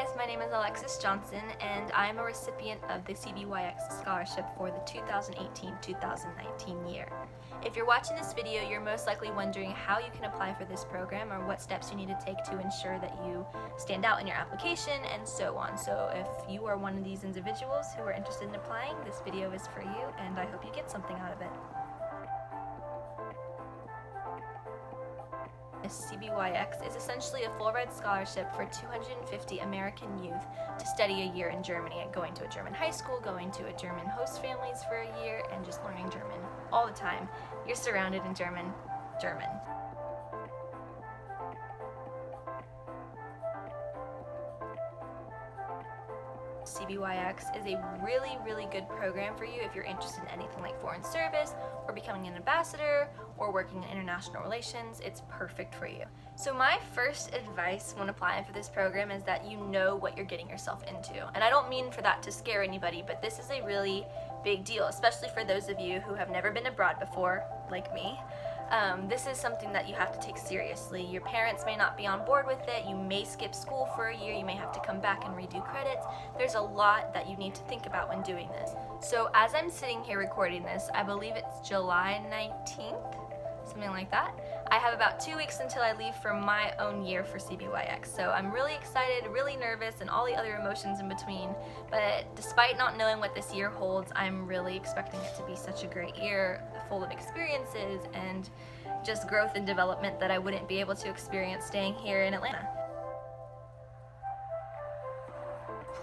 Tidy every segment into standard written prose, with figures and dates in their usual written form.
guys, my name is Alexis Johnson and I'm a recipient of the CBYX scholarship for the 2018-2019 year. If you're watching this video, you're most likely wondering how you can apply for this program or what steps you need to take to ensure that you stand out in your application and so on. So if you are one of these individuals who are interested in applying, this video is for you and I hope you get something out of it. CBYX is essentially a full-ride scholarship for 250 American youth to study a year in Germany, going to a German high school, going to a German host families for a year, and just learning German all the time. You're surrounded in German. CBYX is a really good program for you if you're interested in anything like foreign service or becoming an ambassador or working in international relations. It's perfect for you. So my first advice when applying for this program is that you know what you're getting yourself into. And I don't mean for that to scare anybody, but this is a really big deal, especially for those of you who have never been abroad before, like me. This is something that you have to take seriously. Your parents may not be on board with it. You may skip school for a year. You may have to come back and redo credits. There's a lot that you need to think about when doing this. So as I'm sitting here recording this, I believe it's July 19th, something like that. I have about 2 weeks until I leave for my own year for CBYX. So I'm really excited, really nervous, and all the other emotions in between. But despite not knowing what this year holds, I'm really expecting it to be such a great year, full of experiences and just growth and development that I wouldn't be able to experience staying here in Atlanta.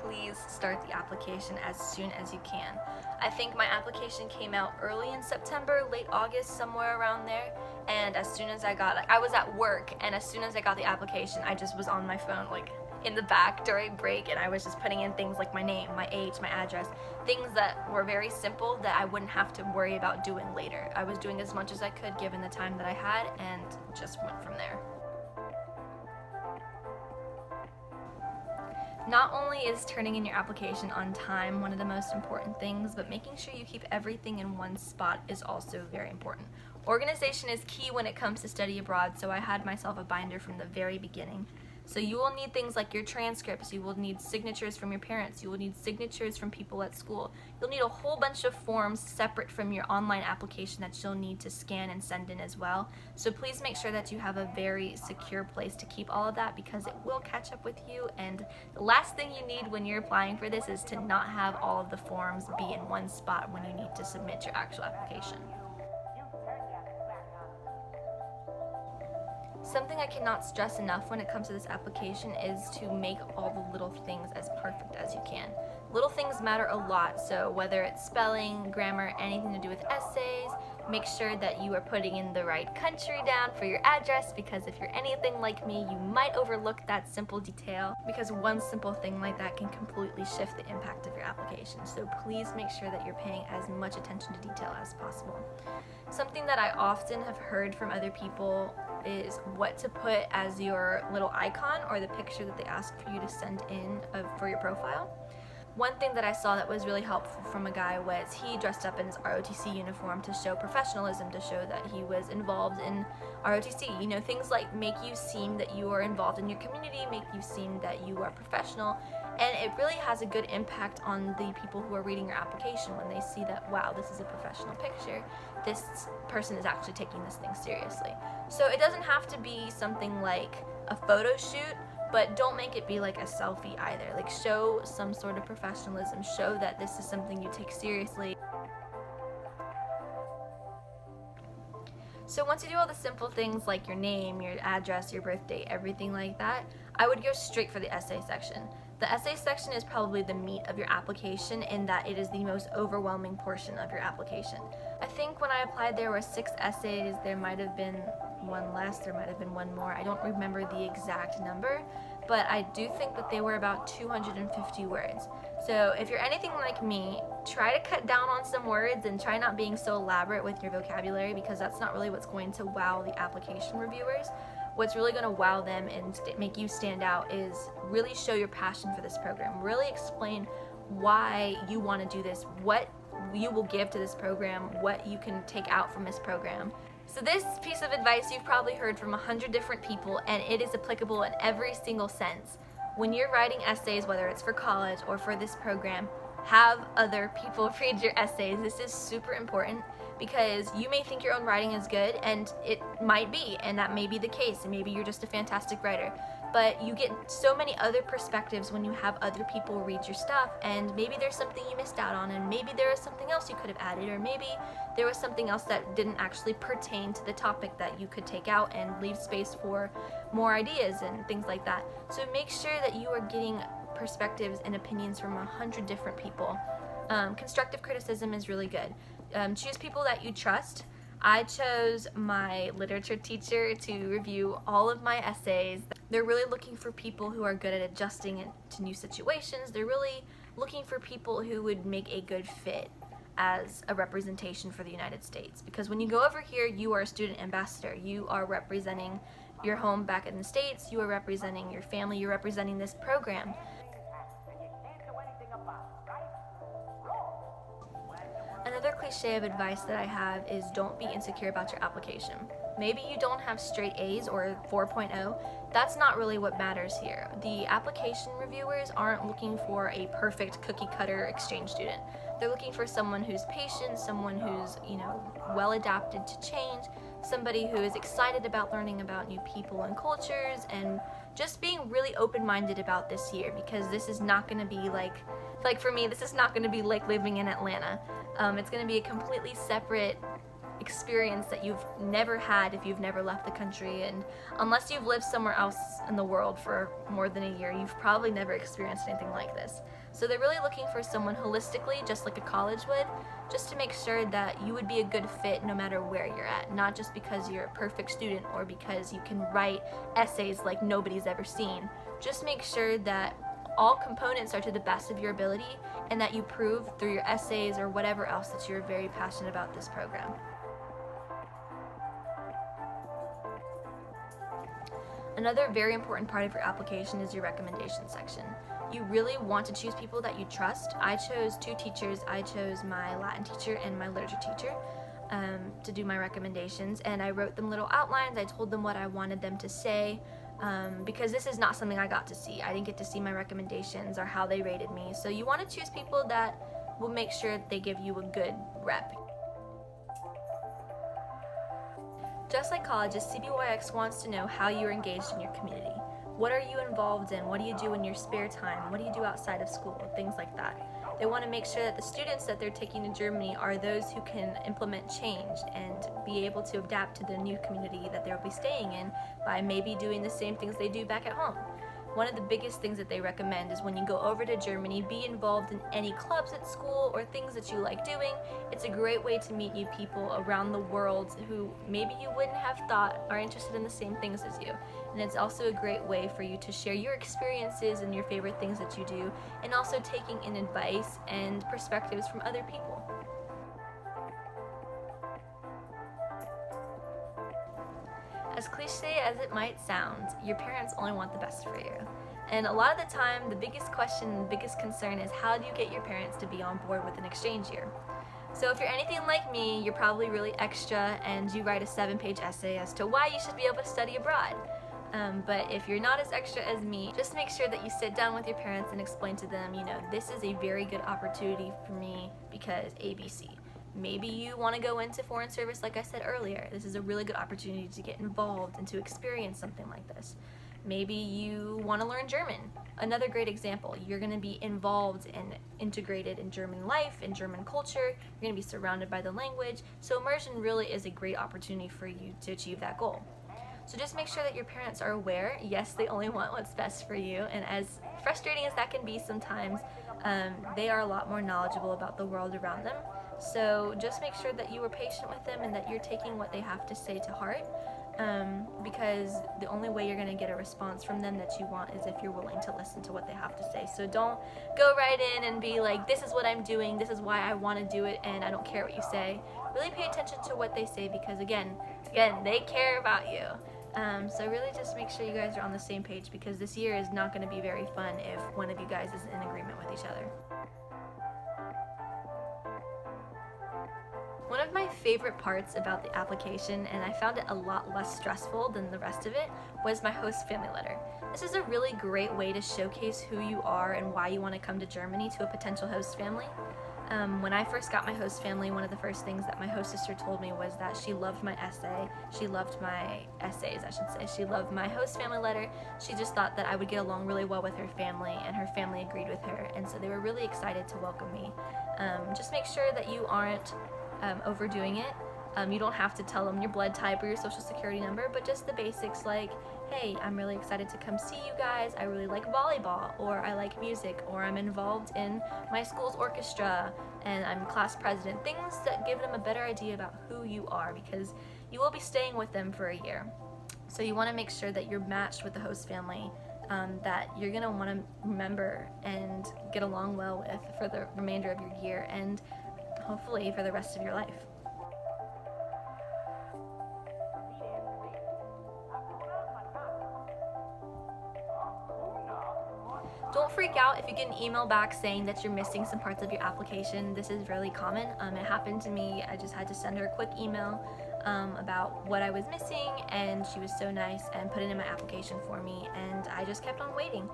Please start the application as soon as you can. I think my application came out early in September, late August, somewhere around there. And as soon as I was at work, and as soon as I got the application, I just was on my phone, like in the back during break, and I was just putting in things like my name, my age, my address, things that were very simple that I wouldn't have to worry about doing later. I was doing as much as I could given the time that I had and just went from there. Not only is turning in your application on time one of the most important things, but making sure you keep everything in one spot is also very important. Organization is key when it comes to study abroad, so I had myself a binder from the very beginning. So you will need things like your transcripts, you will need signatures from your parents, you will need signatures from people at school. You'll need a whole bunch of forms separate from your online application that you'll need to scan and send in as well. So please make sure that you have a very secure place to keep all of that because it will catch up with you, and the last thing you need when you're applying for this is to not have all of the forms be in one spot when you need to submit your actual application. Something I cannot stress enough when it comes to this application is to make all the little things as perfect as you can. Little things matter a lot, so whether it's spelling, grammar, anything to do with essays, make sure that you are putting in the right country down for your address, because if you're anything like me, you might overlook that simple detail, because one simple thing like that can completely shift the impact of your application. So please make sure that you're paying as much attention to detail as possible. Something that I often have heard from other people is what to put as your little icon or the picture that they ask for you to send in for your profile. One thing that I saw that was really helpful from a guy was he dressed up in his ROTC uniform to show professionalism, to show that he was involved in ROTC. You know, things like make you seem that you are involved in your community, make you seem that you are professional, and it really has a good impact on the people who are reading your application when they see that, wow, this is a professional picture. This person is actually taking this thing seriously. So it doesn't have to be something like a photo shoot, but don't make it be like a selfie either. Like, show some sort of professionalism, show that this is something you take seriously. So once you do all the simple things like your name, your address, your birth date, everything like that, I would go straight for the essay section. The essay section is probably the meat of your application in that it is the most overwhelming portion of your application. I think when I applied there were 6 essays, there might have been one less, there might have been one more. I don't remember the exact number, but I do think that they were about 250 words. So if you're anything like me, try to cut down on some words and try not being so elaborate with your vocabulary, because that's not really what's going to wow the application reviewers. What's really going to wow them and make you stand out is really show your passion for this program. Really explain why you want to do this, what you will give to this program, what you can take out from this program. So this piece of advice you've probably heard from 100 different people, and it is applicable in every single sense. when you're writing essays, whether it's for college or for this program, have other people read your essays. This is super important because you may think your own writing is good, and it might be, and that may be the case, and maybe you're just a fantastic writer. But you get so many other perspectives when you have other people read your stuff, and maybe there's something you missed out on, and maybe there was something else you could have added, or maybe there was something else that didn't actually pertain to the topic that you could take out and leave space for more ideas and things like that. So make sure that you are getting perspectives and opinions from 100 different people. Constructive criticism is really good. Choose people that you trust. I chose my literature teacher to review all of my essays. They're really looking for people who are good at adjusting it to new situations. They're really looking for people who would make a good fit as a representation for the United States. Because when you go over here, you are a student ambassador. You are representing your home back in the States. You are representing your family. You're representing this program. Another cliche of advice that I have is don't be insecure about your application. Maybe you don't have straight A's or 4.0. That's not really what matters here. The application reviewers aren't looking for a perfect cookie cutter exchange student. They're looking for someone who's patient, someone who's, well adapted to change, somebody who is excited about learning about new people and cultures, and just being really open-minded about this year, because this is not going to be like for me, this is not going to be like living in Atlanta. It's going to be a completely separate experience that you've never had if you've never left the country, and unless you've lived somewhere else in the world for more than a year, you've probably never experienced anything like this. So they're really looking for someone holistically, just like a college would, just to make sure that you would be a good fit no matter where you're at, not just because you're a perfect student or because you can write essays like nobody's ever seen. Just make sure that all components are to the best of your ability, and that you prove through your essays or whatever else that you're very passionate about this program. Another very important part of your application is your recommendation section. You really want to choose people that you trust. I chose 2 teachers. I chose my Latin teacher and my literature teacher to do my recommendations, and I wrote them little outlines. I told them what I wanted them to say, because this is not something I got to see. I didn't get to see my recommendations or how they rated me. So you want to choose people that will make sure they give you a good rep. Just like colleges, CBYX wants to know how you're engaged in your community. What are you involved in? What do you do in your spare time? What do you do outside of school? Things like that. They want to make sure that the students that they're taking to Germany are those who can implement change and be able to adapt to the new community that they'll be staying in by maybe doing the same things they do back at home. One of the biggest things that they recommend is when you go over to Germany, be involved in any clubs at school or things that you like doing. It's a great way to meet new people around the world who maybe you wouldn't have thought are interested in the same things as you. And it's also a great way for you to share your experiences and your favorite things that you do, and also taking in advice and perspectives from other people. As cliche as it might sound, your parents only want the best for you. And a lot of the time, the biggest question, the biggest concern is how do you get your parents to be on board with an exchange year? So if you're anything like me, you're probably really extra and you write a 7-page essay as to why you should be able to study abroad. But if you're not as extra as me, just make sure that you sit down with your parents and explain to them, this is a very good opportunity for me because ABC. Maybe you want to go into foreign service like I said earlier. This is a really good opportunity to get involved and to experience something like this. Maybe you want to learn German. Another great example, you're going to be involved and integrated in German life, in German culture. You're going to be surrounded by the language. So immersion really is a great opportunity for you to achieve that goal. So just make sure that your parents are aware. Yes, they only want what's best for you, and as frustrating as that can be sometimes, they are a lot more knowledgeable about the world around them. So just make sure that you are patient with them and that you're taking what they have to say to heart, because the only way you're going to get a response from them that you want is if you're willing to listen to what they have to say. So don't go right in and be like, this is what I'm doing, this is why I want to do it, and I don't care what you say. Really pay attention to what they say, because again, they care about you. So really just make sure you guys are on the same page, because this year is not going to be very fun if one of you guys isn't in agreement with each other. One of my favorite parts about the application, and I found it a lot less stressful than the rest of it, was my host family letter. This is a really great way to showcase who you are and why you want to come to Germany to a potential host family. When I first got my host family, one of the first things that my host sister told me was that she loved my essay. She loved my essays, I should say. She loved my host family letter. She just thought that I would get along really well with her family, and her family agreed with her, and so they were really excited to welcome me. Just make sure that you aren't overdoing it. You don't have to tell them your blood type or your social security number, but just the basics like, hey, I'm really excited to come see you guys, I really like volleyball, or I like music, or I'm involved in my school's orchestra, and I'm class president. Things that give them a better idea about who you are, because you will be staying with them for a year. So you want to make sure that you're matched with the host family that you're going to want to remember and get along well with for the remainder of your year, and hopefully for the rest of your life. Don't freak out if you get an email back saying that you're missing some parts of your application. This is really common. It happened to me. I just had to send her a quick email about what I was missing, and she was so nice and put it in my application for me, and I just kept on waiting.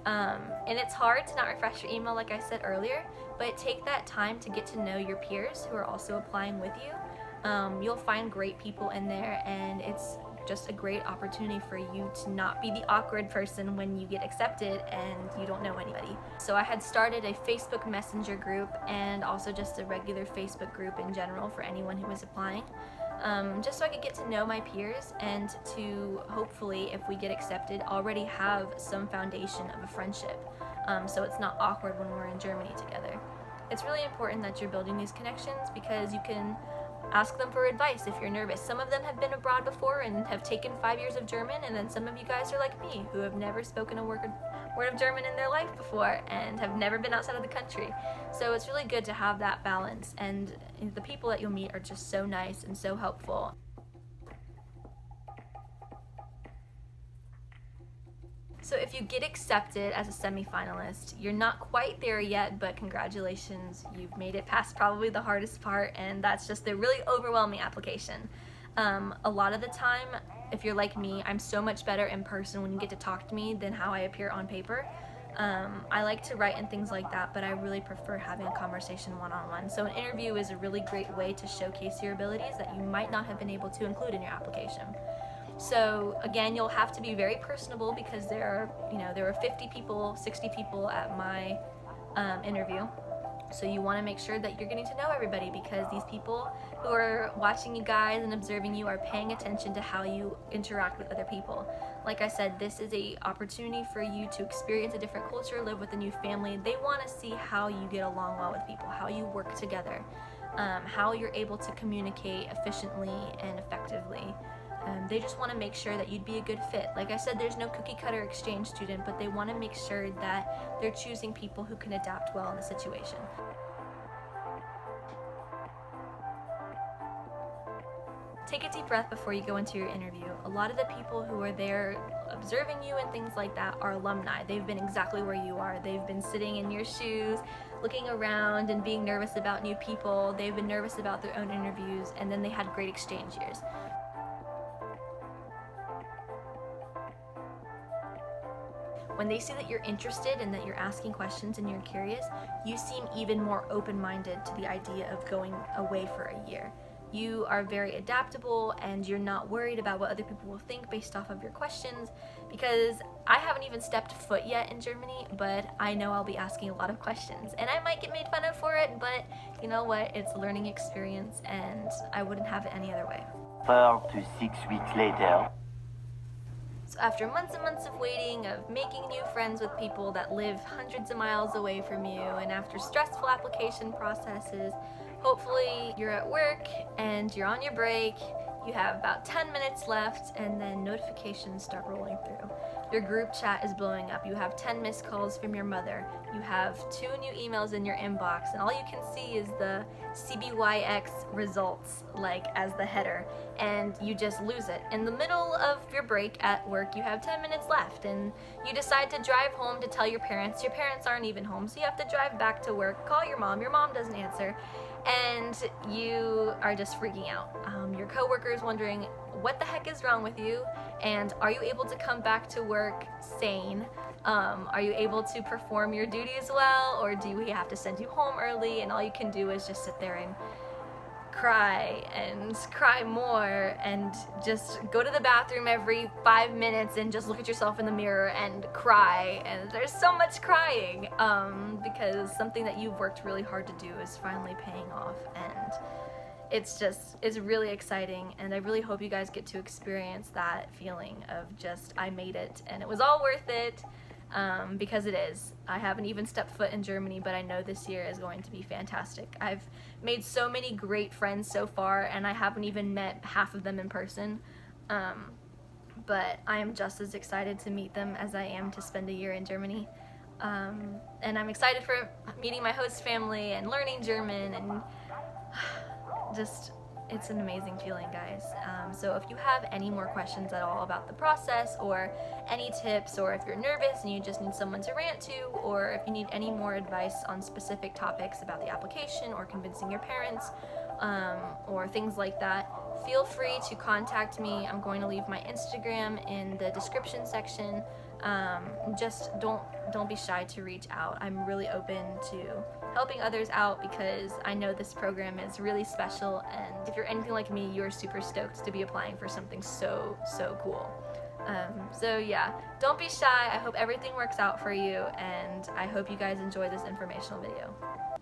And it's hard to not refresh your email like I said earlier, but take that time to get to know your peers who are also applying with you. You'll find great people in there, and it's just a great opportunity for you to not be the awkward person when you get accepted and you don't know anybody. So I had started a Facebook Messenger group and also just a regular Facebook group in general for anyone who was applying, just so I could get to know my peers and to hopefully, if we get accepted, already have some foundation of a friendship, so it's not awkward when we're in Germany together. It's really important that you're building these connections because you can ask them for advice if you're nervous. Some of them have been abroad before and have taken 5 years of German, and then some of you guys are like me who have never spoken a word of German in their life before and have never been outside of the country. So it's really good to have that balance, and the people that you'll meet are just so nice and so helpful. So if you get accepted as a semi-finalist, you're not quite there yet, but congratulations, you've made it past probably the hardest part, and that's just the really overwhelming application. A lot of the time, if you're like me, I'm so much better in person when you get to talk to me than how I appear on paper. I like to write and things like that, but I really prefer having a conversation one-on-one. So an interview is a really great way to showcase your abilities that you might not have been able to include in your application. So again, you'll have to be very personable because there were 50 people, 60 people at my interview. So you want to make sure that you're getting to know everybody, because these people who are watching you guys and observing you are paying attention to how you interact with other people. Like I said, this is an opportunity for you to experience a different culture, live with a new family. They want to see how you get along well with people, how you work together, how you're able to communicate efficiently and effectively. They just want to make sure that you'd be a good fit. Like I said, there's no cookie cutter exchange student, but they want to make sure that they're choosing people who can adapt well in the situation. Take a deep breath before you go into your interview. A lot of the people who are there observing you and things like that are alumni. They've been exactly where you are. They've been sitting in your shoes, looking around and being nervous about new people. They've been nervous about their own interviews, and then they had great exchange years. When they see that you're interested and that you're asking questions and you're curious, you seem even more open-minded to the idea of going away for a year. You are very adaptable and you're not worried about what other people will think based off of your questions, because I haven't even stepped foot yet in Germany, but I know I'll be asking a lot of questions and I might get made fun of for it, but you know what? It's a learning experience and I wouldn't have it any other way. 4 to 6 weeks later. So after months and months of waiting, of making new friends with people that live hundreds of miles away from you, and after stressful application processes, hopefully you're at work and you're on your break, you have about 10 minutes left, and then notifications start rolling through. Your group chat is blowing up. You have 10 missed calls from your mother. You have 2 new emails in your inbox, and all you can see is the CBYX results, like as the header, and you just lose it. In the middle of your break at work, you have 10 minutes left, and you decide to drive home to tell your parents. Your parents aren't even home, so you have to drive back to work, call your mom doesn't answer, and you are just freaking out. Your coworker is wondering what the heck is wrong with you, and are you able to come back to work sane? Are you able to perform your duties well, or do we have to send you home early and all you can do is just sit there and cry and cry more and just go to the bathroom every 5 minutes and just look at yourself in the mirror and cry? And there's so much crying because something that you've worked really hard to do is finally paying off, and it's really exciting, and I really hope you guys get to experience that feeling of just, I made it and it was all worth it. Because it is. I haven't even stepped foot in Germany, but I know this year is going to be fantastic. I've made so many great friends so far, and I haven't even met half of them in person. But I am just as excited to meet them as I am to spend a year in Germany. And I'm excited for meeting my host family and learning German, and just, it's an amazing feeling, guys. So if you have any more questions at all about the process, or any tips, or if you're nervous and you just need someone to rant to, or if you need any more advice on specific topics about the application or convincing your parents, or things like that, feel free to contact me. I'm going to leave my Instagram in the description section. Just don't be shy to reach out. I'm really open to helping others out because I know this program is really special, and if you're anything like me, you're super stoked to be applying for something so cool. So yeah, don't be shy. I hope everything works out for you, and I hope you guys enjoy this informational video.